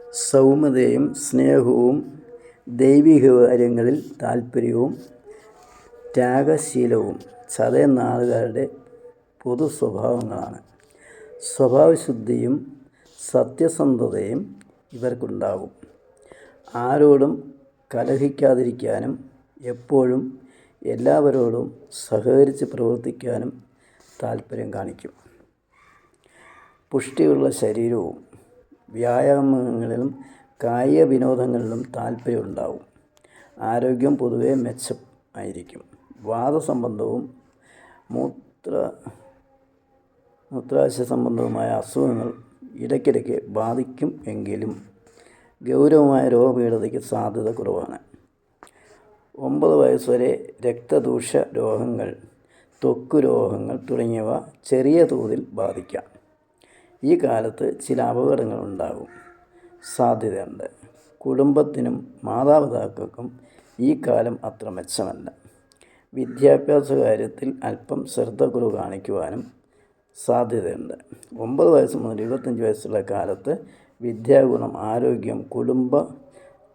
സൗമ്യതയും സ്നേഹവും ദൈവിക കാര്യങ്ങളിൽ താൽപ്പര്യവും ത്യാഗശീലവും ചതയൻ നാളുകാരുടെ പൊതു സ്വഭാവങ്ങളാണ്. സ്വഭാവശുദ്ധിയും സത്യസന്ധതയും ഇവർക്കുണ്ടാകും. ആരോടും കലഹിക്കാതിരിക്കാനും എപ്പോഴും എല്ലാവരോടും സഹകരിച്ച് പ്രവർത്തിക്കാനും താൽപ്പര്യം കാണിക്കും. പുഷ്ടിയുള്ള ശരീരവും വ്യായാമങ്ങളിലും കായിക വിനോദങ്ങളിലും താൽപ്പര്യമുണ്ടാകും. ആരോഗ്യം പൊതുവെ മെച്ചമായിരിക്കും. വാതസംബന്ധവും മൂത്രാശയ സംബന്ധവുമായ അസുഖങ്ങൾ ഇടയ്ക്കിടയ്ക്ക് ബാധിക്കും എങ്കിലും ഗൗരവമായ രോഗപീഠതയ്ക്ക് സാധ്യത കുറവാണ്. 9 വയസ്സുവരെ രക്തദൂഷ രോഗങ്ങൾ, ത്വക്ക് രോഗങ്ങൾ തുടങ്ങിയവ ചെറിയ തോതിൽ ബാധിക്കാം. ഈ കാലത്ത് ചില അപകടങ്ങളുണ്ടാകും സാധ്യതയുണ്ട്. കുടുംബത്തിനും മാതാപിതാക്കൾക്കും ഈ കാലം അത്ര മെച്ചമല്ല. വിദ്യാഭ്യാസ കാര്യത്തിൽ അല്പം ശ്രദ്ധക്കുറവ് കാണിക്കുവാനും സാധ്യതയുണ്ട്. 9 വയസ്സ് മുതൽ 25 വയസ്സുള്ള കാലത്ത് വിദ്യാഗുണം, ആരോഗ്യം, കുടുംബ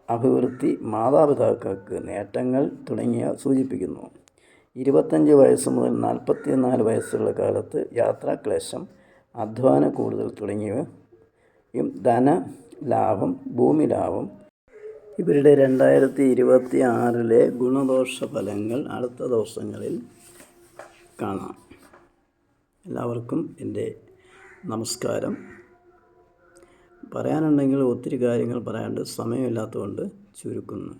അഭിവൃദ്ധി, മാതാപിതാക്കൾക്ക് നേട്ടങ്ങൾ തുടങ്ങിയവ സൂചിപ്പിക്കുന്നു. 25 വയസ്സ് മുതൽ 44 വയസ്സുള്ള കാലത്ത് യാത്രാക്ലേശം, അധ്വാന കൂടുതൽ തുടങ്ങിയവയും ധനലാഭം, ഭൂമിലാഭം. ഇവരുടെ 2026 ഗുണദോഷ ഫലങ്ങൾ അടുത്ത ദിവസങ്ങളിൽ കാണാം. എല്ലാവർക്കും എൻ്റെ നമസ്കാരം. പറയാനുണ്ടെങ്കിൽ ഒത്തിരി കാര്യങ്ങൾ പറയാനുണ്ട്, സമയമില്ലാത്തതുകൊണ്ട് ചുരുക്കുന്നു.